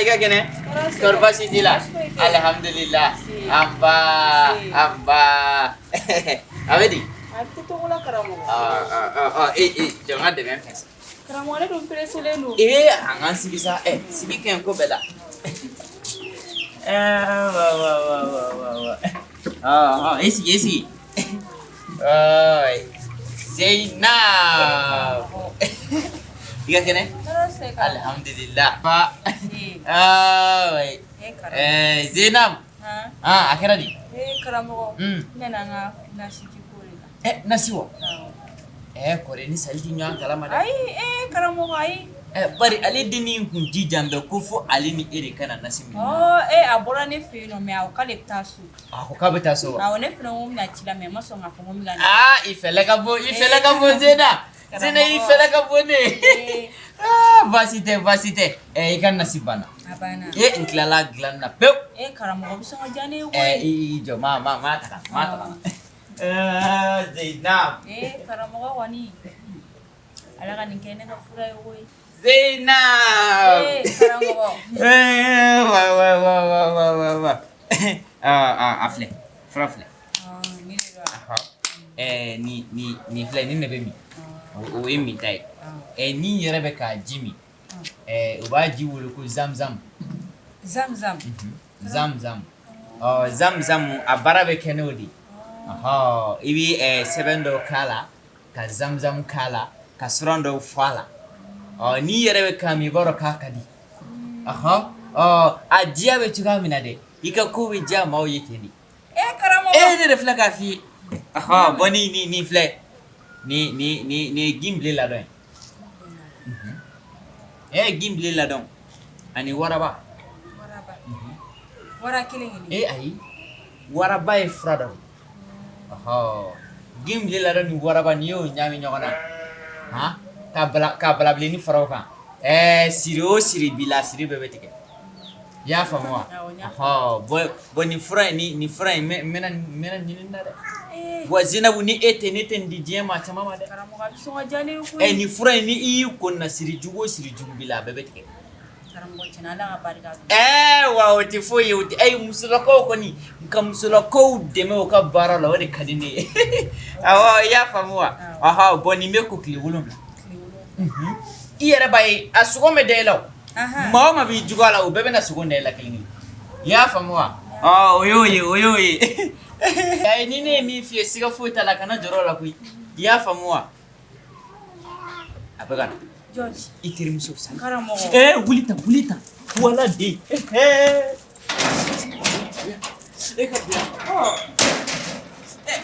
Ika kene? Korba sitila. Alhamdulillah. Amba. Abedi. Ati to wala karamo. Jangan dengan fes. Karamo ale dum presele no. Angan sigi sa. Sigi ken ko bela. Wa. Esi. Zainab. Ika kene? Alhamdulillah. Pak. Zainab. Akhirnya di. Karamo. Nena nga nasiki kurina. Nasiwa. Kore ni salti nya kala mada. Ai karamo ai. Bari ali dini hunji jambe kufu ali ni iri kana nasimi. Abora ne fino me au kale tasu. Ko ka beta so. Ne fino mum na chila me maso nga ko mum gana. Ifele ka bo Zena. Zena ifele ka bo ne. Vasite. Ikan nasibana. Abana. Inklala glanna peu. Karamo ko biso ngajane ko. Ijo mata. Zainab. Karamo ko wani. Ala kan kene ka fura yo. Zainab. Karamo ko. Wa. Afle. Frafle. Ni do. Ni fle ni nebe mi. O emi tai. Ni yerebe ka Jimmy. Uba ji wulu ko Zamzam. Zamzam. Zamzam abarabe kenodi. Ibi 7 do kala ka Zamzam kala ka surando fala. Ni yerebe ka mi boro ka kadi. Ajia be tuga minade. Ika ko be jama o yekeni. Karamo. Ni refla ka fi. Boni ni fle. Ni gimble la don. Gimble la don. Ani waraba. Wara killing ni. Ai. Waraba e frado. Gimble la don ni waraba ni yo nyami nyogana. Ka bala bli ni faroka. Siri bila siri bebetike. Ya famwa. Boni fra ni fra mena ni nada. Wazina buni ete ndi jema chama made. Karamo ka biso ngajane ko. Ni fra ni ko na siri jugo bila bebetike. Karamo chana la barga. Wa oti fo yuti musulako ko ni nka musulako deme o ka bara la wade kadini. Ya famwa. Boni me ko kliwulum. Iyere bay asugo me delo. Mama bi jugala o bebe na sugo ndela kilini. Ya famwa. Oyoyi. Ni ne mi fie siga fuita la kana joro la kui. Ya famwa. Apagana. George. Itirim susan. Karamo. Bulita. Wala de.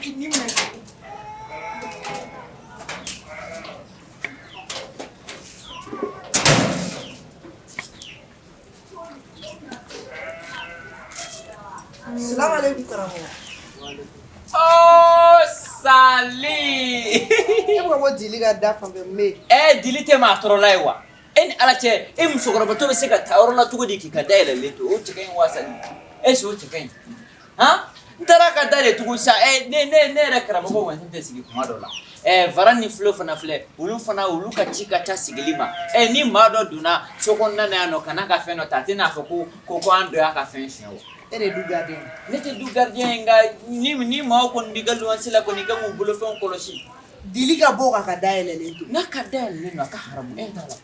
Ini mana? Assalamu alaikum karamo. Sali. Ko dili ga dafa be me. Dili te ma toro laiwa. Alache musokoro bato be seka tawro la tugo diki ka dai lalle to o cikin wasani. So cikin. Ntara ka dai tugo sa ne ra karamo ko wantin te sigi kuma dola. Varani flo fana fle. Ulu fana ulu ka chika ta sigilima. Ni mado duna sokonna na no kana ka feno tatina foko ko ando ya ka fen shewo. Du gardien. Nete du gardien nga ni ma ko ndigalu ansila ko ni gamu bulo fen kolosi. Dili ga boka ka daele lentu. Na ka daele no ka haramu tala.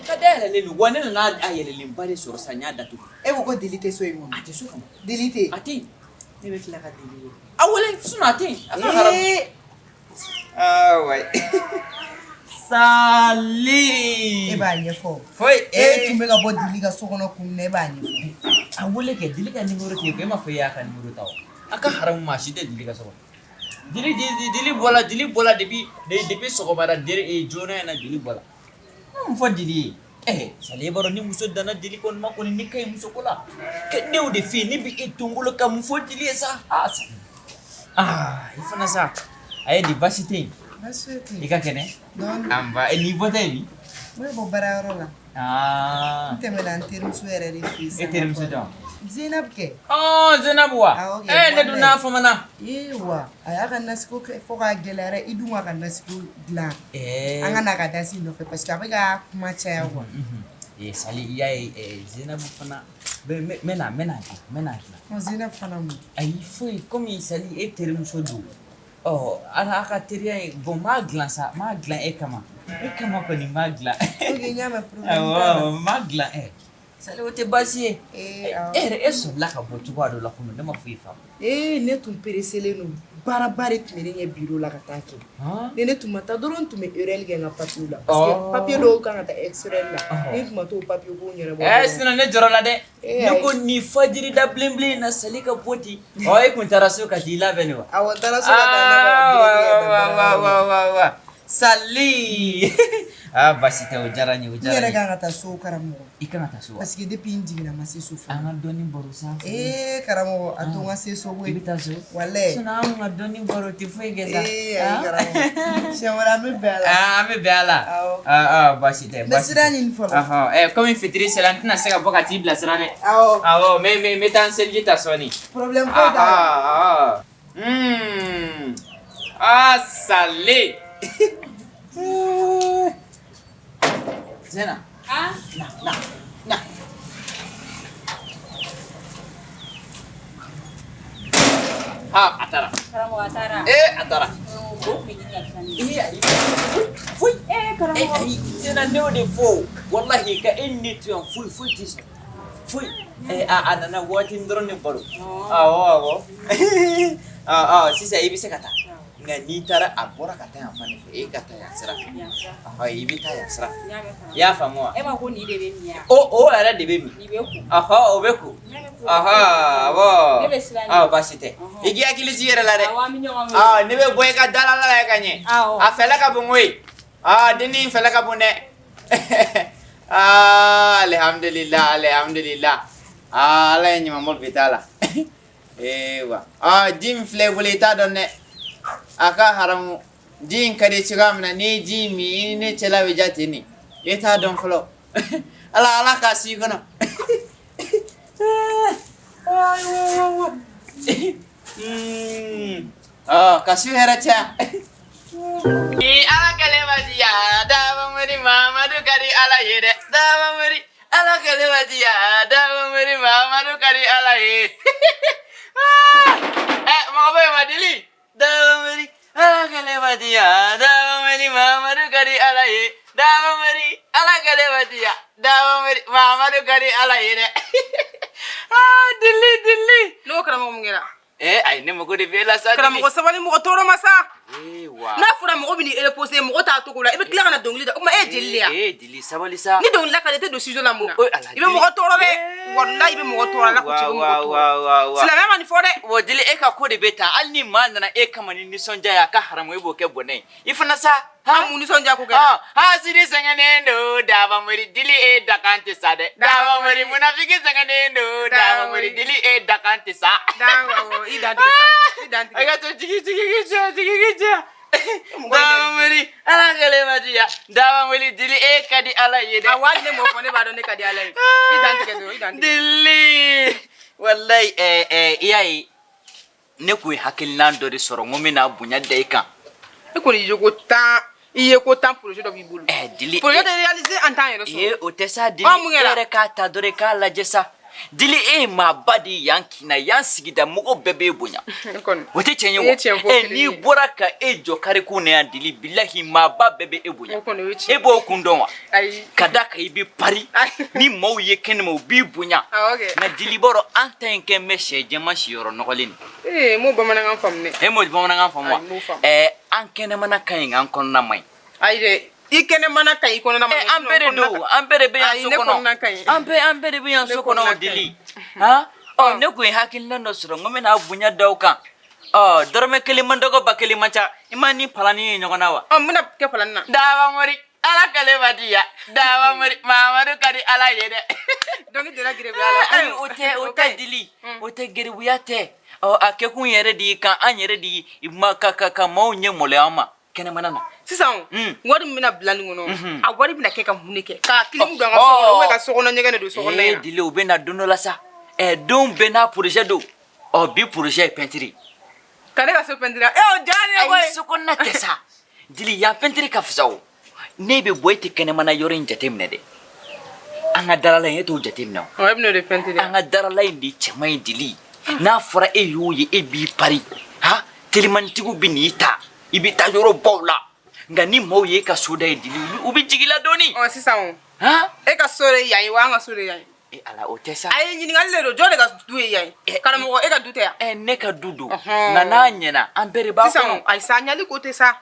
Ka daele le no wani na ayele limbale so sanya datu. Ko dilite so imo. Ate so kama. Dilite. Ate. Ne be kila ka dili. Awole suna ate. Aka haramu. Wai. Sali. Ba nyefo. Foi. Tumeka bo dili ga so kono kunne ba nyefo. Awole ke dili ga nimero ke be ma fa ya ka nimero tawo. Aka haramu ma shi de dili ga so. Dili bola depuis sogobara diri jona na dili bola. Mfo dili. Sale baro ni muso dana dili kon ma kon ni kay muso kola. Ke new de fi ni bi itungulo ka mfo dili sa. Ifana sa. Ay diversity. Maswete. Ika kene? Non. Amba ni vote ni. Mo bo bara rola. Ah. Temela antirum suere di fisa. Eterim so don. Zainab ke Zainab wa ne dun na famana wa aya ka nasiko ke fo ka gelere idun wa ka nasiko dilan an ka na ka dasi no fe parce que avec ka kuma caya wa sali iya Zainab fana mena Zainab fana mu ay foi comme sali e tere muso do ala ka teriya bon ma glan e kama ko ni ma glan okay nya ma problem ma glan sali o te basi eso la ka bo tuwa do la kuno de ma fu fa ne tun peresele no barabare tun ne bureau la ka ta ke ne tun mata doron tun me urel ge na papier la parce que papier do kan ta extrait la ne tun mata papier ko nyere bo sina ne joro la de ne ko ni fajiri da blimble na sali ka boti kun taraso ka di la bene wa awa taraso ka ta na wa sali basi te o jarani yere kan ta so karamo ikana ta so parce que depuis indigna ma se so fa an doni boro sa karamo atonga se so we ibita so wallahi sona an doni boro ti foi geza karamo shawara me bela me bela basi te basi sirani ni folo comme fitri selantina seka boka ti bla sirane me tan selji ta soni problème ko da sali Zena. Na. Atara. Karamo atara. Atara. Fui. Karamo. Zena no de fo. Wallahi ka inni tu an fui tis. Fui. Anana wati ndron ne baro. Awo. Sisa ibi sekata. Nga ni tara abora kata ya fani kata ya sira ibi ta ya sira ya famu ma ko ni de be mi ya ara de be mi ni be ku obeku wo basite igi akili ziyere la de ne be boy ka dala la ka nye fela ka bungwe dini fela ka bune alhamdulillah ala nyima mo bitala ewa jim flavor ta donne aka haramu jin kade cigamna ne ji mi ne cela wejati ni eta don flo ala ka si kono kasu heracha ala kalema dia dawa muri mamadu kari ala yede dawa muri ala kalema dia dawa muri mamadu kari ala yede mau apa madili Dawamari, ala kalewatia, dawamari mama du kari alai, dawamari, ala kalewatia, dawamari mama du kari alai ne. Dili. No karamo mungera. Ai ne mo gode bela sa. Karamo ko sabali mo toro masa. Wa. Na fura mo bini ele posé mo ta to kula. Ibe kila kana dongli da. Ma dili ya. Dili sabali sa. Ni dongli la ka te do sizo la muna. Ibe mo toro be. Wallahi ibe mo toro la ko ci mo toro. Sila mema ni fode. Wo dili ka ko de beta alni man na kamani ni sonja ya ka haramo ibo ke bonai. Ifana sa muni sonja ko ke. Sidi sanganendo dawamari dili dakante sa de. Dawamari munafiki sanganendo dawamari dili dakante sa. Dawo identity. Aga to jigi. Dawamari ala kale madia. Dawamari dili kadi ala yede. Awali mo fone ba don kadi ala. Identity. Dili. Wallahi iyai ne ku hakilnan do de soro ngomina bunya de kan. E ko ni jogo tan iye ko tan projet do bibulu. Dili. Projet de réaliser en temps et ressources. O tesa dili ere ka ta do re ka la jesa. Dili ma badi yanki na yansigida mugo bebe bunya. Wote chenye ni boraka jo kare ku ne dili billahi ma ba bebe bunya. Ebo kundonwa. Kadaka ibi pari ni mo ye ken mo bi bunya. Na dili boro anten ke meshe jema shiyoro nokolini. Mo bamananga famne. Mo bamananga famwa. Ankene mana kain an konna mai. Aide ikene mana kai kono na mai. Ambere be yan sokono. Ambere be yan sokono dili. Ne ku hakil nan no suro ngome na bunya dauka. Dorme kelimandogo bakeli macha imani palani nyogona wa. Muna ke palana. Dawa mori ala kale badia. Dawa mori mamadu kadi ala yede. Donc de la grebe ala. Ote dili. Ote geribuyate. Akekun yere di kan anyere di ka mau nye mole ama. Kene manana. Sisan wari mina blani ngono a wari mina ke ka munike ka kilim do nga so we ka so kono nyega ne do so kono dile ube na dono la sa don bena projet do o bi projet peinture kane ka so peinture o jani ko ay sokonna tesa dili ya peinture ka fsaw ne be boyti kene mana yorin jatemne de anga dalala yeto jatemna o ibno de peinture anga dalala indi chamay dili na fora e yuyi e bi pari ha tilimantigu binita ibita yoro bawla ngani moye ka soda e dili ubi jigila doni o sisan ha e ka sore yayi wa nga sore yayi e ala o tesa ay nyini ngalle do jole ka duwe yayi kana mo e ka dute ya ne ka dudu nana nyena ambere ba sisan ay sa nyali ko tesa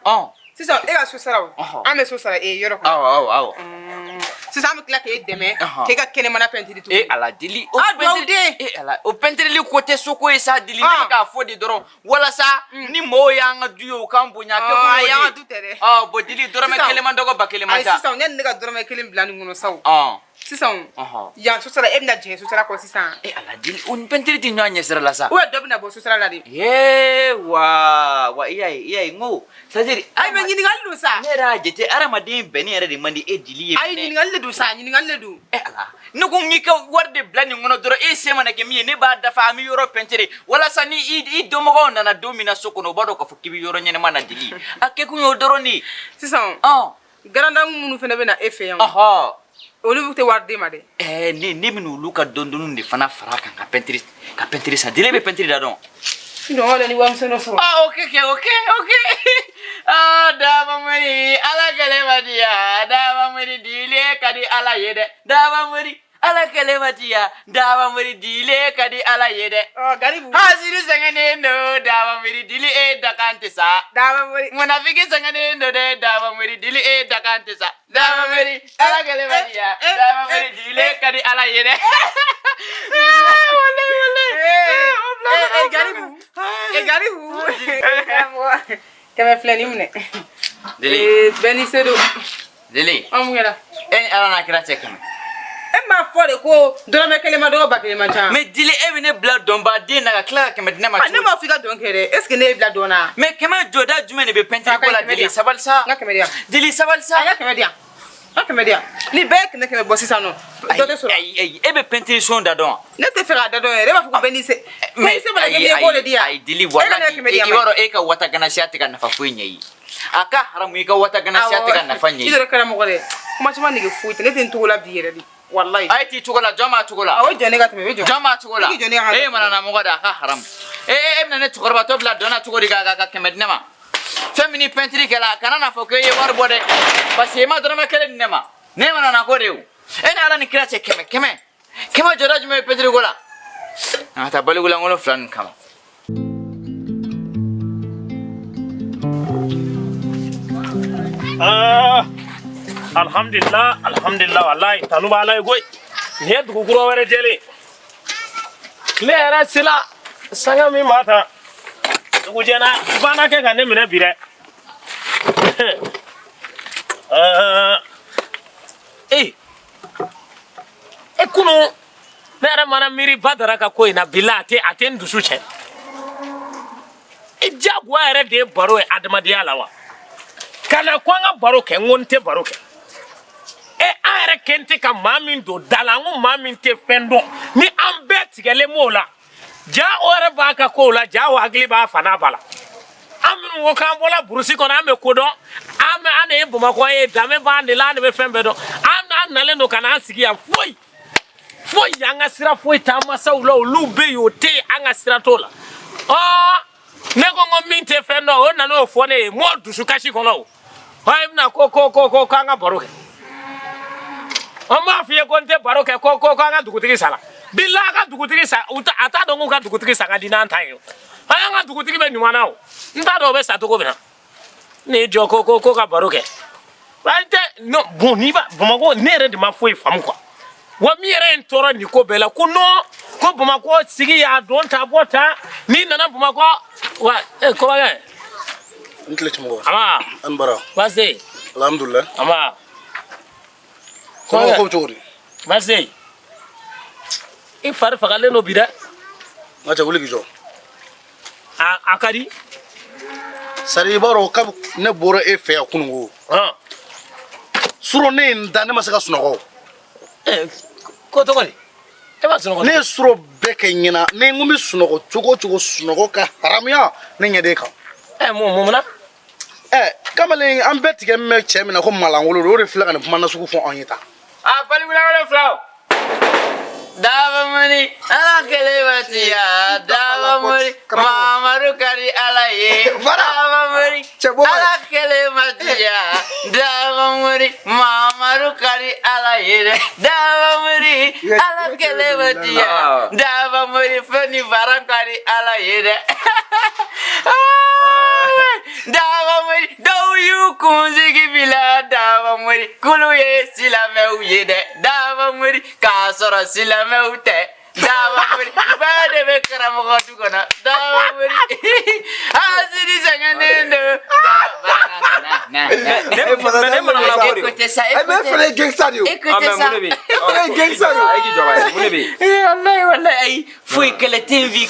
sisan e ka so sara ame so sara e yoro ko aw sisan am kila ke deme ke ka kene mana peinture tu e ala dili o peinture e ala o peinture li côté soko e sa dili ne ka fodi doro wala sa ni mo ya nga duyo kambunya ke ko ya nga dutere bo dili doro me kelema dogo ba kelema ta ay sisan nyen ne ka doro me kelim blani ngono saw sisan ya so sara e na je so sara ko sisan e ala dili on peinture ti nyanya sera la sa o dobna bo so sara la de ye wa iya ngo sajiri ay me nyini ngallu sa ne ra jete aramadin beni era de mandi e dili ay nyini ngalle du sa nyini ngalle du e ala no ko mi ka warde blani ngono doro e sema na ke mi ne ba da fa mi yoro peinture wala sani i do mo ko na domina sokono bado ka fukibi yoro nyene mana dili akke ku yo doro ni sisan garanda munu fene bena efe yan olu te warde ma de ni minu luka dondonu de fana fara kan ka peinture sa dile be peinture da don no wala ni wam sono so okay daba muri ala kalematiya daba muri dile kadi ala yede daba muri ala kalematiya daba muri dile kadi ala yede garibu hasiru sangane no daba muri dile e dakante sa daba muri munafiki sangane no de daba muri dile e dakante sa daba muri ala kalematiya daba muri dile kadi ala yede garibu keme fleni mune dili beni sedo dili amugela ala na kira chekame ma fole ko dora me kelema do ba kelema cha me dili e ne blood don ba de na kla ke medina ma ne ma fika don kere est ce que ne blood dona me kema joda jume ne be peinture ko la dili sabalsa na kemedia dili sabalsa ya kemedia ni bek ne keme bossi sano do te so e be peinture son da don ne te fera da don e ba fu ko benise mais se ba ke ko le dia ai dili wala i woro e ka wata gana shati kan fa funya yi aka haramu i ka wata gana shati kan fa nyi idoro kala mo gore kuma chama ni ge fuite ne tin to la biere di wallahi ai ti tugola jama tugola awo jone ga teme bejo jama tugola mana na mo goda ka haram na ne tugorba to bla dona tugori ga kemedne ma femini peinture kala kana na fo ke ye war bode basi ma dona ma kele nema ne mana na goreu na ala ni kira che keme joda jume peinture gola ata balu gola ngolo flan kama alhamdulillah wallahi tanu balai goy ne dugu guro wara jele clear sila sanga mi mata dugu jena bana ke kan ne mine bire kunu nere mana miri badara ka ko ina bilate aten dusu che jagwa ere de baro e adamadiya lawa kana kwanga baro ke ngonte baro ke are kente ka mamin do dalangu mamin te fendo ni ambet gele mola ja ore ba ka ko la ja wa agli ba fana bala amin wo kan bola burusi ko na me kodo ame ane buma ko e dame ba ni la ne be fembe do am na le no kana asigi ya foi anga sira foi tama sa ulo lu be yo te anga sira tola ne ko ngomin te fendo o na no fone mo dusu kashi ko no na ko kanga baro ke ama fiye konte baro ke ko kanga dugutigi sala billa ka dugutigi sa ata dongu ka dugutigi sa ka dinan tayo anga dugutigi be nyumana o nta do be sa to ko bina ne jo ko ka baro ke bante no boni ba bomago ne re de ma foi fam kwa wa mi re ntoro ni ko bela ko no ko bomago sigi ya don ta bota ni nana bomago wa ko ba ga Ntle chumgo. Ama. Anbara. Basi. Alhamdulillah. Ama. Ko chori. Basi. Ifar fagale no bida. Acha guli gijo. Akari. Sari baro kab ne bora e fe akungo. Suro ne ndane masaka sunogo. Ko to ko ni. E ba sunogo. Ne suro bɛɛ kɛ ɲɛna ni n ko n bɛ sunɔgɔ cogo o cogo sunɔgɔ ka haramuya ne ɲɛ de kan. Mun na? Kamalen an bɛɛ tigɛ mɛn cɛ min na ko malangolo o de filɛ ka nin kuma nasugu fɔ anw ye tan. Bali wala fila. Daba mani ala kele batiya daba mani Mamadu kari ala ye daba mani ala kele batiya daba mani Mamadu kari ala ye daba mani ala kele batiya daba mani fani baran kari ala ye daba mani daw yu kunzigi bila daba mani kulu ye silamɛw ye dɛ daba mani k'a sɔrɔ silamɛw tɛ daba mani bɛɛ de bɛ karamɔgɔ du kɔnɔ daba mani asidi sɛgɛnnen don écoutez ça wallahi foyi kɛlɛ tɛ n vi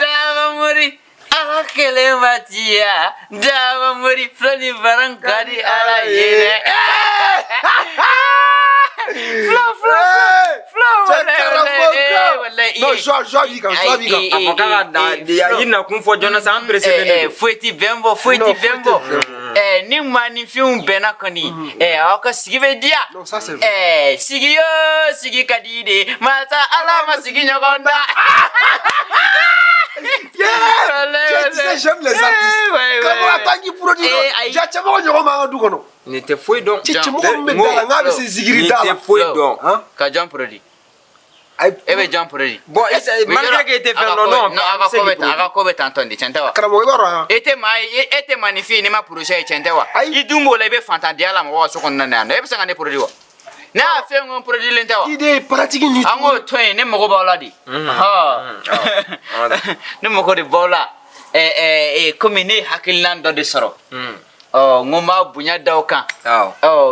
daba mani ala kele matiya daba mori flani barankadi ala ye flo non joie bigan avocat da yina kun fo jona san president foiti bembo ni mani fiun bena koni aka sigi be dia sigi yo sigi kadide masa ala ma sigi nyogonda. J'aime les artistes. Comment attends qui produit? J'ai tellement de romans du kono. N'était fouille donc. Tu me mets dans la c'est zigiri da. N'était fouille donc. Ka John produit. Ebe John produit. Bon, malgré qu'il était fait non. Aga kobe tantondi chantawa. Karamo ibaro. Ete magnifique ni ma projet chantawa. Idumbo lebe fantadia la mo so konna na. Ebe sanga ne produit wa. Na fe ngon produit lentawa. Idée pratique ni. Ango toy ne mo ba ladi. Ha. Ne mo ko de bola. Comme ne hakilan do de soro. Ngoma bunya dawkan.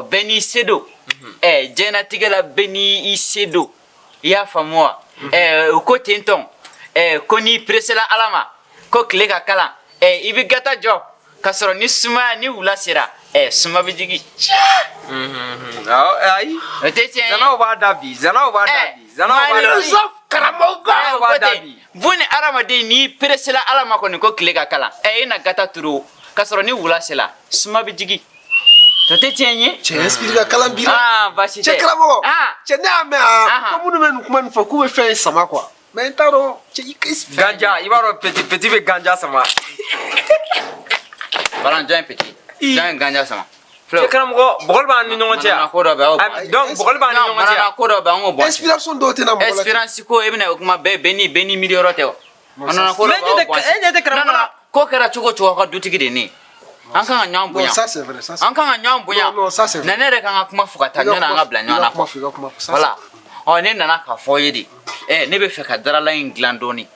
Beni sedo. Jena tigala beni isedo. Ya famwa. Ko tenton. Koni presela alama. Ko klega kala. Ibi gata job. Kasoro ni suma ni wula sira. Suma bijigi. Ai. Zana wa dabi. Karamoga wa dabi. Buni arama de ni presela alama ko ni ko klega kala. Ina gata turu. Kasoro ni wula sila. Suma bijigi. Tote tienye. Tu inspires Kalambira. Basi. Tu Kalamo. Tu n'as mais comme nous nous comment faut qu'on fait sama quoi. Mais taro, tu ganja, il va petit ganja sama. Voilà, join petit. Join ganja sama. Tu Kalamo, bol ba ni non tia. Donc bol ba ni non tia. Ko do ba ngo bo. Inspiration do te na mo. Inspiration ko e bina kuma beni milioro te. Ona ko do. Ko kera chugo ka dutigi de ni. An kan nyam bunya. Ça c'est vrai, ça c'est. An kan nyam bunya. Non, ça c'est vrai. Nanere kan kuma fukata nyana nga bla nyana. Voilà. Ne nana ka foyedi. Ne be fe ka darala inglandoni.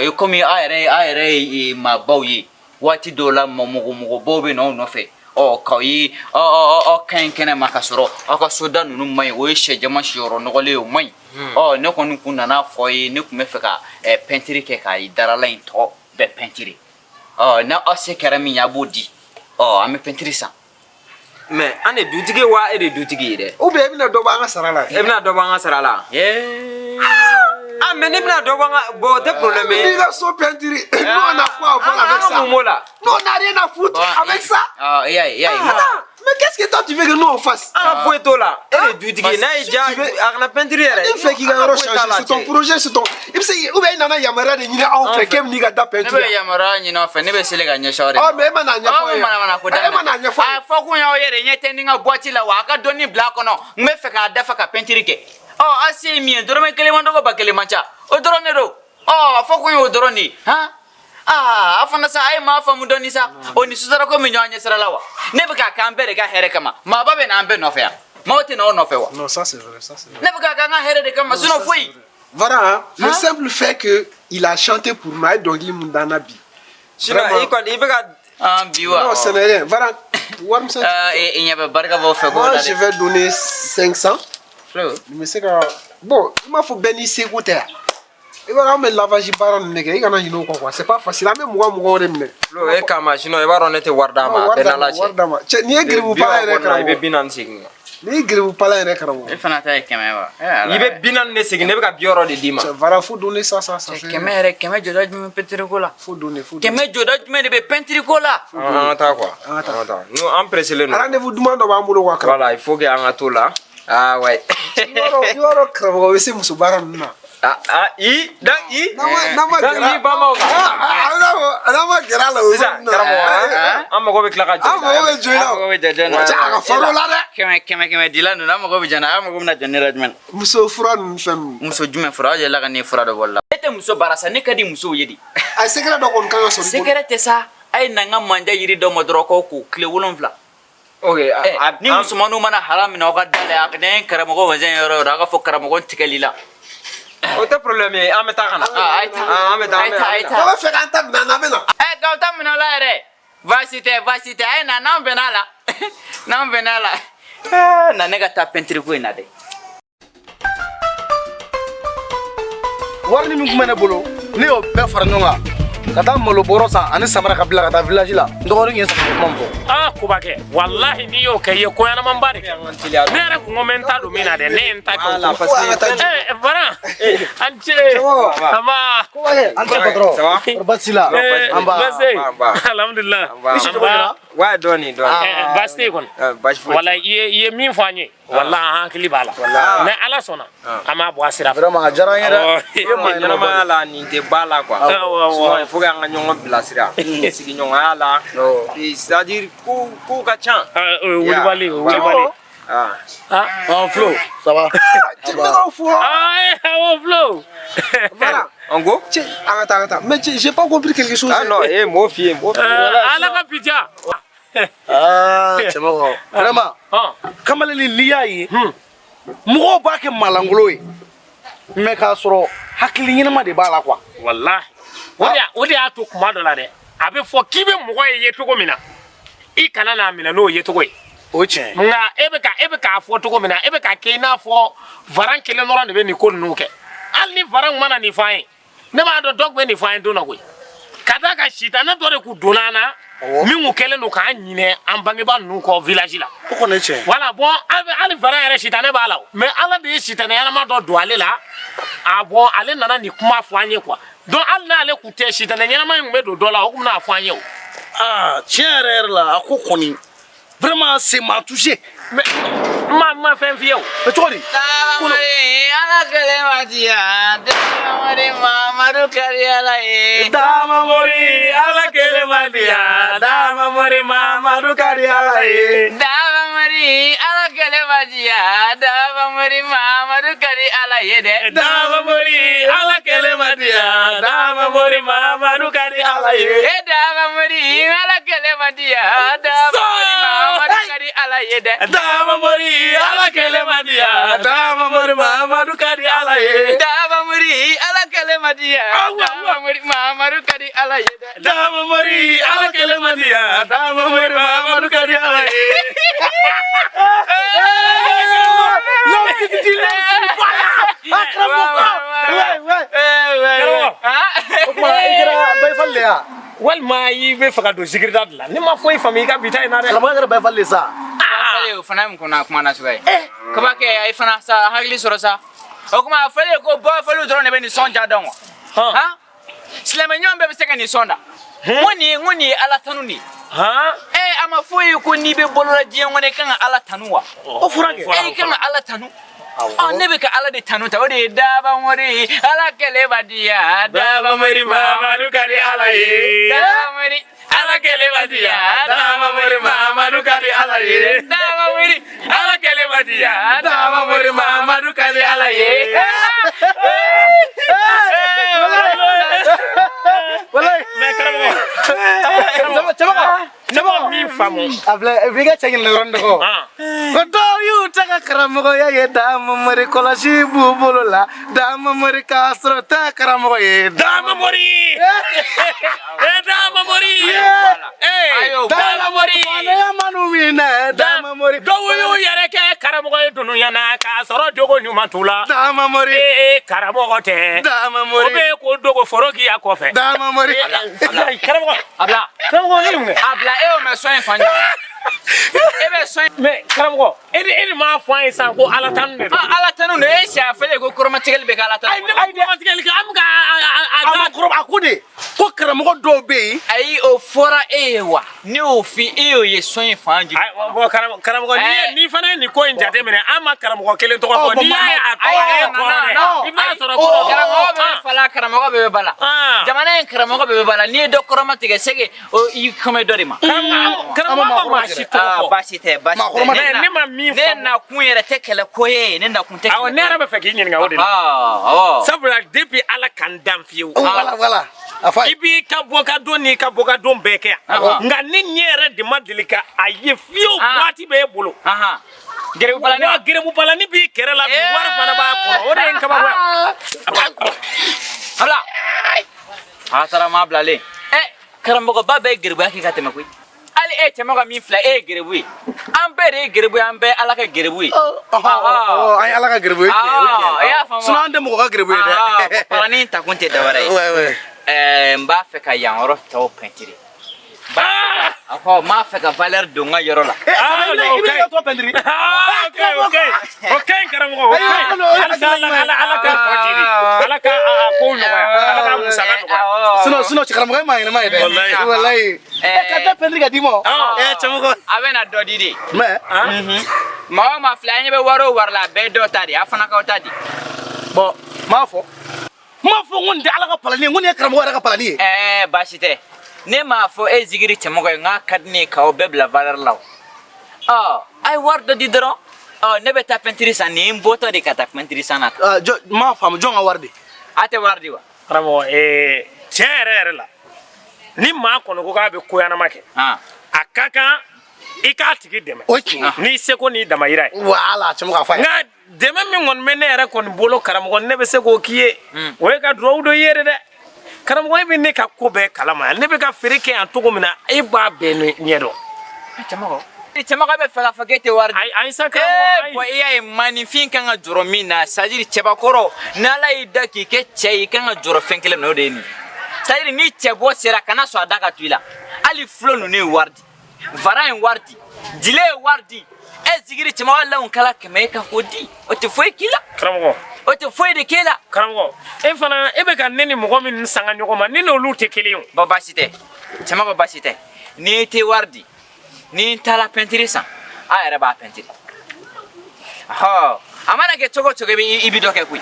E komi ayere ma bawyi. Wati dola momugo bobe no fe. Kayi kan makasoro. Aka soda nunu mai o shejama shiro no gole o mai. Ne konu kunna na foyi ne kuma fe ka pentiri ke ka darala into be pentiri. Na ose kerami ya bodi. Ame pentiri sa. Mais ane dutigi wa ere dutigi de. Ou be bina do banga sarala. Bina do banga sarala. Mais bina do banga bo te problème. Il a son pentiri. Nous on a quoi à faire avec ça? Nous on n'a rien à foutre avec ça. Mais qu'est-ce que toi tu veux que nous on fasse? Faut être là. Ere dutigi na ija agna pentiri ere. Il fait qu'il a rechanger c'est ton projet c'est ton. Il sait ou bien nana yamara de nyina on fait kem ni ga da pentiri. Ne be yamara nyina fa ne be sele ga nyashore. Mais mana nya fa. Mana ko da. Mana nya fa. Fa ku nya o yere nyete ninga boati la wa ka doni black no. Me fe ka da fa ka pentiri ke. Asi mi doro me kele mando ko ba kele mancha. O doro ne do. Fa ku nya o doro ni. Ha? Afana sa ay ma fa mu doni sa. Oni sudara ko mi nya sara lawa. Ne be ka kambere ga here kama. Ma ba be na ambe no fe ya. Ma oti no no fe wa. Non, ça c'est vrai, ça c'est vrai. Ne be ka ga here de kama suno foi. Voilà, le simple fait que il a chanté pour moi donc il mundana bi. Sinon, il biwa. Non, ce n'est rien. Voilà. Il n'y a pas barka bo fe go. Moi, je vais donner 500. Mais c'est que bon, il m'a faut bénir ses côtés. Et voilà, mais lavage baron nègre, il y en a une quoi. C'est pas facile, même moi remne. Flo e kama sinon e baron était wardama benala wardama. Ni egri bu ba ere kama. Ibe binansi. Ni giribu pala yɛrɛ karamɔgɔ. E fana ta ye 100 wa? I bɛ 40 de segin ne bɛ ka 60 de d'i ma. Vara fu donner ça. 100 yɛrɛ 100 jɔda jumɛn peinture ko la? Fu donner. 100 jɔda jumɛn de bɛ peinture ko la? An ka taa quoi. An ka taa. Nous an pressé non. Rendez-vous duman dɔ b'an bolo quoi. Voilà, il faut que an ka to la. Ah ouais. Yɔrɔ karamɔgɔ bɛ se muso baara ninnu na. I N'a ma gɛrɛ. Ba ma n'a ma gɛrɛ a la o sisan karamɔgɔ an mago bɛ tila ka jɔ. An mago bɛ jɔ i la. An mago bɛ jɔ na. A ka far'o la dɛ. 100 dila ninnu an mago bɛ jɔ na. An mago bɛna jɔ ne la jumɛn? Muso fura ninnu fɛn ninnu. Muso jumɛn fura? Aw yɛlɛla ka ne fura dɔ bɔ la. E tɛ muso baara sa, ne ka di musow ye de. A secret dɔ kɔni kan ka sɔrɔ i bolo. Secret tɛ sa. A ye na n ka manja yiri dɔ ma dɔrɔn k'o ko tile 7. Ok. Ni musomanninw mana haram minɛ aw ka da la, ne karamɔgɔ wazɛn yɔrɔ o yɔrɔ aw ka fɔ karamɔgɔ tigɛli la. O tɛ problème ye, an bɛ taa ka na. An bɛ taa. An bɛ fɛ k'an ta minɛ an bɛ na. K'aw ta minɛ o la yɛrɛ. Baasi tɛ. A ye na n'an bɛnna la. N'an bɛnna la. Na ne ka taa peinture ko in na dɛ. Wari min tun bɛ ne bolo ne y'o bɛɛ fara ɲɔgɔn kan ka taa malo bɔrɔ san ani samara ka bila ka taa village la n dɔgɔnin ye sama kuma fɔ. Kubakɛ wallahi n'i y'o kɛ i ye koɲɛnamanba de kɛ. Ne yɛrɛ kun ko n bɛ n ta don min na dɛ ne ye n ta kɛ. Baran an ce. Anba. An tɛ patron. Basi la. Basi. Alhamdulillah. Wa dɔɔni. Basi tɛ kɔni. Basi foyi. Wala i ye min fɔ an ye. Wallahi an hakili b'a la. Mais Ala sɔnna an m'a bɔ a sira fɛ. Vraiment a diyara n ye dɛ. Ɲɛnamaya la nin tɛ ba la quoi. Souvent il faut que an ka ɲɔgɔn bilasira. Sigiɲɔgɔnya la. C'est-à-dire kow ka ca. Wulibali. Flo, ça va? Flo. Voilà. En gros? Arrête. Mais j'ai pas compris quelque chose. Ah non, mon fils. Ala ka pija. Cɛmɔgɔ. Vraiment. Kamalen n'i y'a ye. Mɔgɔw b'a kɛ malangolo ye. Mais k'a sɔrɔ hakili ɲɛnama de b'a la quoi. Wallahi. O de y'a to kuma dɔ la dɛ. A bɛ fɔ k'i bɛ mɔgɔ ye cogo min na. I kana n'a minɛ n'o ye cogo ye. O tiɲɛ. Nka e bɛ k'a fɔ cogo min na e bɛ k'a kɛ i n'a fɔ varan kelen dɔrɔn de bɛ nin ko ninnu kɛ. Hali ni varan mana nin f'an ye ne b'a dɔn dɔ tun bɛ nin f'an ye don dɔ koyi. Ka d'a kan sitanɛ dɔ de kun donna an na min kun kɛlen don k'an ɲinɛ an bangebaa ninnu kɔ village la. O kɔni ye tiɲɛ. Voilà bon hali varan yɛrɛ sitanɛ b'a la mais Ala de ye sitanɛ ɲɛnama dɔ don ale la. Bon ale nana nin kuma fɔ an ye quoi. Donc hali n'ale kun tɛ sitanɛ ɲɛnama in kun bɛ don dɔ la o kun bɛna fɔ an ye o. Tiɲɛ yɛrɛ la a ko kɔni vraiment c'est m'a touché. Mais ma fɛn f'i ye o. Mais cogo di? Damamori Ala kelen ma diya. Damamori Mamadu kari Ala ye. Damamori Ala kelen ma diya. Damamori Mamadu kari Ala ye. Damamori Ala kelen ma diya. Damamori Mamadu kari Ala ye dɛ. Damamori Ala kelen ma diya. Damamori Mamadu kari Ala ye. Damamori Ala kelen ma diya. Damamori Mamadu kari Ala ye dɛ. Damamori Ala kelen ma diya. Damamori Mamadu kari Ala ye. Damamori Ala kelen ma diya. Damamori Mamadu kari Ala ye dɛ. Damamori Ala kelen ma diya. Damamori Mamadu kari Ala ye. Walima i bɛ fɛ ka don zikirida de la ne ma foyi faamu i ka bi ta in na dɛ. Karamɔgɔ yɛrɛ bɛɛ falen sa. O fana ye mun kɔnɔ kuma na cogoya ye. Kabakɛ a ye fana sa hakili sɔrɔ sa. O kuma a fɔlen ko bɔfɛliw dɔrɔn de bɛ nisɔndiya dɔn wa. Silamɛɲɔgɔn bɛɛ bɛ se ka nisɔnda. N ko nin ye Ala tanu de ye. A ma fɔ ye ko n'i bɛ bolola diɲɛ kɔnɔ i kan ka Ala tanu wa. O fɔra kɛ. I kan ka Ala tanu. Ne bɛ ka Ala de tanu ta o de ye Damamori Ala kelen ma diya. Damamori Mamadu kari Ala ye. Damamori Ala kelen ma diya. Damamori Mamadu kari Ala ye. Damamori Ala kelen ma diya. Damamori Mamadu kari Ala ye. Mais karamɔgɔ ne ma min faamu. A filɛ i ka cɛ ɲininka yɔrɔnin dɔ kɔ. Ko dɔw y'u ta ka karamɔgɔya ye Damamori kɔlɔsi b'u bolo la Damamori k'a sɔrɔ tɛ karamɔgɔ ye. Damamori. Damamori. Damamori. Damamori manu minɛ Damamori. Dɔw y'u yɛrɛ kɛ karamɔgɔ ye dunuya na k'a sɔrɔ jogo ɲuman t'u la. Damamori. Karamɔgɔ tɛ. Damamori. O bɛ ko dogo foro k'i ya kɔfɛ. Damamori. Karamɔgɔ. Abla. Karamɔgɔ ni mun kɛ? Abla e y'o mɛn sɔn in fa ɲɔgɔn. ebe so mais karamɔgɔ e m'a fɔ an ye sisan ko ala tanu de don. ala tanu de e siya fɛlɛ ko kɔrɔmatigɛli bɛ kɛ ala tanu. ayi kɔrɔmatigɛli kɛ an bɛ ka a kɔrɔ a ko de ko karamɔgɔ dɔw bɛ yen. ayi o fɔra e ye wa ne y'o fi e y'o ye sɔn in fan jigin. bon karamɔgɔ ni fana ye nin ko in jateminɛ an ma karamɔgɔ kelen tɔgɔ fɔ n'i y'a ye a tɔgɔ ye kɔrɔ dɛ i b'a sɔrɔ karamɔgɔ bɛ fala karamɔgɔ bɛ bala jamana in karamɔgɔ bɛ bala n'i ye dɔ kɔrɔmatigɛ sege i kɔmɛ dɔ de ma. karamɔgɔ ma si tɔgɔ fɔ. baasi tɛ ne ma min fɔ ne na kun yɛrɛ tɛ kɛlɛ ko ye ne na kun tɛ. awɔ ne yɛrɛ bɛ fɛ k'i ɲininka o de la sabula depuis ala k'an dan fiyewu. wala i b'i ka bɔkadon n'i ka bɔkadon bɛɛ kɛ yan nka ne ɲɛ yɛrɛ de ma deli ka a ye fiyewu waati bɛ e bolo. gɛrɛbu balani wa gɛrɛbu balani b'i kɛrɛ la bi wari fana b'a kɔnɔ o de ye n kabako ye. abla a taara maa bilalen karamɔgɔba bɛɛ ye gɛrɛbuya kɛ ka tɛmɛ koyi hali e cɛma ka min filɛ e ye gɛrɛbu ye an bɛɛ de ye gɛrɛbu ye an bɛɛ ala ka gɛrɛbu ye. an ye ala ka gɛrɛbu ye i y'a faamu sinon an tɛ mɔgɔ ka gɛrɛbu ye dɛ. paranin ta kun tɛ dɔwɛrɛ ye. n b'a fɛ ka yan yɔrɔ tɔw pɛntiri. n b'a fɛ ka valeur don n ka yɔrɔ la. i bɛ ka tɔ pɛntiri. o ka ɲi karamɔgɔ o ka ɲi halisa ala ka tɔ jiri ala ka kow nɔgɔya ala ka musaka nɔgɔya. sinon karamɔgɔ ma yɛlɛma ye dɛ. walayi ka taa pɛntiri ka d'i ma. cɛmɔgɔ. a bɛ na dɔ di de. mais. maa o maa filɛ an ɲɛ bɛ wari o wari la a bɛɛ dɔ ta de a fana k'aw ta di. bon m'a fɔ n ko nin tɛ ala ka palani ye n ko nin ye karamɔgɔ yɛrɛ ka palani ye. baasi tɛ ne m'a fɔ e zigiri cɛmɔgɔ ye n k'a ka di ne ye k'aw bɛɛ bila valeur la o. a ye wari dɔ di dɔrɔn ne bɛ taa pɛntiri san nin ye n bɔtɔ de ka taa pɛntiri san na. m'a faamu jɔn ka wari de. a tɛ wari di wa. karamɔgɔ tiɲɛ yɛrɛ la ni maa kɔni ko k'a bɛ ko ɲɛnama kɛ a ka kan i k'a tigi dɛmɛ. o tiɲɛ. n'i seko n'i damayira ye. wala cɛmɔgɔ a fɔ a ye. nka dɛmɛ min kɔni bɛ ne yɛrɛ kɔni bolo karamɔgɔ ne bɛ se k'o k'i ye o ye ka duwawu dɔ i ye dɛ karamɔgɔ e bɛ ne ka ko bɛɛ kalama yan ne bɛ ka feere kɛ yan cogo min na e b'a bɛɛ ɲɛdɔn. cɛmɔgɔ bɛ fɛ k'a fɔ k'e tɛ wari di. ayi sa karamɔgɔ bɔn i y'a ye maninfin kan ka jɔrɔ min na c'est à dire cɛbakɔrɔ n'ala y'i da k'i kɛ cɛ ye i kan ka jɔrɔ fɛn kelen min na o de ye nin c'est à dire ni cɛ bɔ sera kana sɔn a da ka to i la hali fulo ninnu ye wari di vara ye wari di dile ye wari di e zigiri cɛmɔgɔ law kala kɛmɛ e ka k'o di o tɛ foyi k'i la. karamɔgɔ. o tɛ foyi de k'e la. karamɔgɔ e fana e bɛ ka ne ni mɔgɔ min sanga ɲɔgɔn ma ne n'olu tɛ kelen ye o. bɔn baasi tɛ cɛmɔgɔ baasi tɛ n'i tɛ wari di ni n taara pɛntiri san a yɛrɛ b'a pɛntiri a mana kɛ cogo o cogo i bɛ dɔ kɛ koyi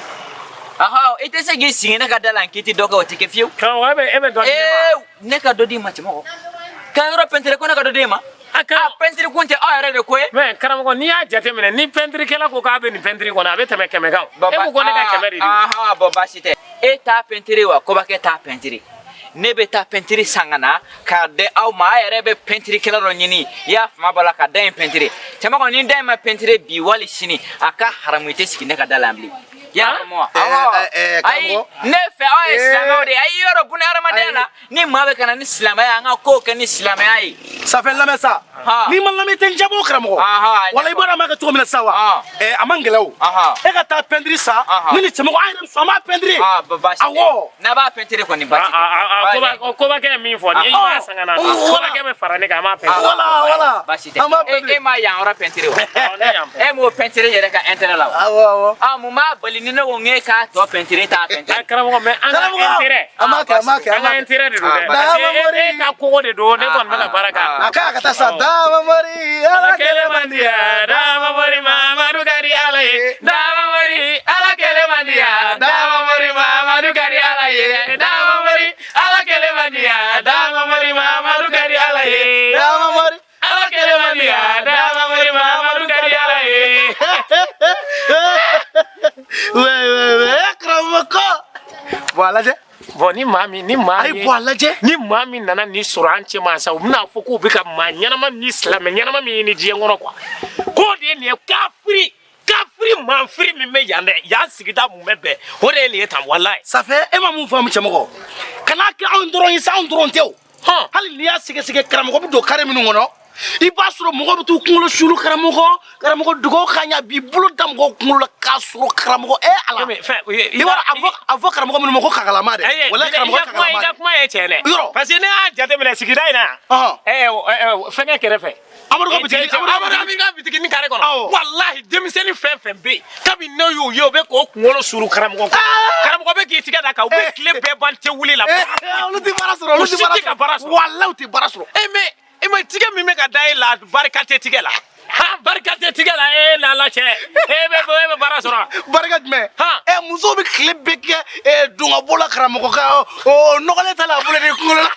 i tɛ se k'i sigi ne ka da la k'i tɛ dɔ kɛ o tɛ kɛ fiyewu. karamɔgɔ e bɛ dɔ di ne ma. ne ka dɔ di ma cɛmɔgɔ ka yɔrɔ pɛntiri ko ne ka dɔ di ma. a pɛntiri kun tɛ aw yɛrɛ de ko ye. mɛ karamɔgɔ n'i y'a jateminɛ ni pɛntirikɛla ko k'a bɛ nin pɛntiri kɔnɔ a bɛ tɛmɛ 100 kan e ko ko ne ka 100 de di. bɔn baasi tɛ e t'a pɛntiri wa kobakɛ t'a pɛntiri ne bɛ taa pɛntiri san ka na k'a di aw ma a yɛrɛ bɛ pɛntirikɛla dɔ ɲini i y'a fama b'a la ka da in pɛntiri cɛmɔgɔ ni da in ma pɛntiri bi wali sini a ka haramu i tɛ sigi ne ka da la yan bilen. y'a faamu wa. ayi ne fɛ aw ye silamɛw de ye ayi yɔrɔ buna hadamadenya la ni maa bɛ ka na ni silamɛya an ka kow kɛ ni silamɛya ye. safɛ lamɛn sa n'i ma lamɛn i tɛ n jabɔ karamɔgɔ wala i bɔra a ma kɛ cogo min na sisan wa a man gɛlɛn o e ka taa pɛntiri san ne ni cɛmɔgɔ an yɛrɛ sɔn an b'a pɛntiri. awɔ n'a b'a pɛntiri kɔni baasi tɛ. kobakɛ ye min fɔ ni i b'a san ka na kobakɛ bɛ fara ne kan an b'a pɛntiri. wala baasi tɛ e m'a yan yɔrɔ pɛntiri wa e m'o pɛntiri yɛrɛ ka intérêt la wa. awɔ mun b'a bali ni ne ko ŋ'e k'a tɔ pɛntiri t'a pɛntiri. karamɔgɔ mɛ an ka intérêt an b'a kɛ an ka intérêt de don dɛ parce que e ka kogo de don ne kɔni bɛ ka baara kɛ. a ka taa sa dama mori ala kɛlɛ man di yan dama mori mamadu ka di ala ye dama mori ala kɛlɛ man di yan dama mori mamadu ka di ala ye dama mori ala kɛlɛ man di yan dama mori mamadu ka di ala ye dama mori ala kɛlɛ man di yan dama mori mamadu ka di ala ye. karamɔgɔ bɔn a lajɛ. bɔn ni maa min bɔn a lajɛ. ni maa min nana nin sɔrɔ an cɛ ma sa u bɛna fɔ k'u bɛ ka maa ɲɛnama ni silamɛ ɲɛnama min ɲini diɲɛ kɔnɔ quoi k'o de ye nin ye kafiri manfiri min bɛ yan dɛ yan sigida mun bɛ bɛn o de ye nin ye tan walayi. safɛ e ma mun faamu cɛmɔgɔ kana kɛ anw dɔrɔn ye sa anw dɔrɔn tɛ o hali n'i y'a sɛgɛsɛgɛ karamɔgɔ bɛ don kare minnu kɔnɔ i b'a sɔrɔ mɔgɔ bɛ t'u kunkolo sulu karamɔgɔ dugawu ka ɲa b'i bolo da mɔgɔw kunkolo la k'a sɔrɔ karamɔgɔ ala i b'a a fɔ karamɔgɔ minnu ma ko kakalama dɛ wala karamɔgɔ kakalama i ka kuma ye tiɲɛ dɛ yɔrɔ parce que ne y'a jateminɛ sigida in na yan fɛnkɛ kɛrɛfɛ an Amadu ka bitigi ni kare kɔnɔ wallahi denmisɛnnin fɛn fɛn bɛ yen kabi ne y'u ye u bɛ k'o kunkolo suru karamɔgɔ kan karamɔgɔ bɛ k'i tigɛ da kan u bɛ tile bɛɛ ban tɛ wuli la olu tɛ baara sɔrɔ olu tɛ baara sɔrɔ wallahi u tɛ baara sɔrɔ mais mais tigɛ min bɛ ka da e la barika tɛ tigɛ la barika tɛ tigɛ la nala cɛ e bɛ baara sɔrɔ barika jumɛn musow bɛ tile bɛɛ kɛ dongabɔ la karamɔgɔ kan o nɔgɔlen t'a la a bolo de kunkolo la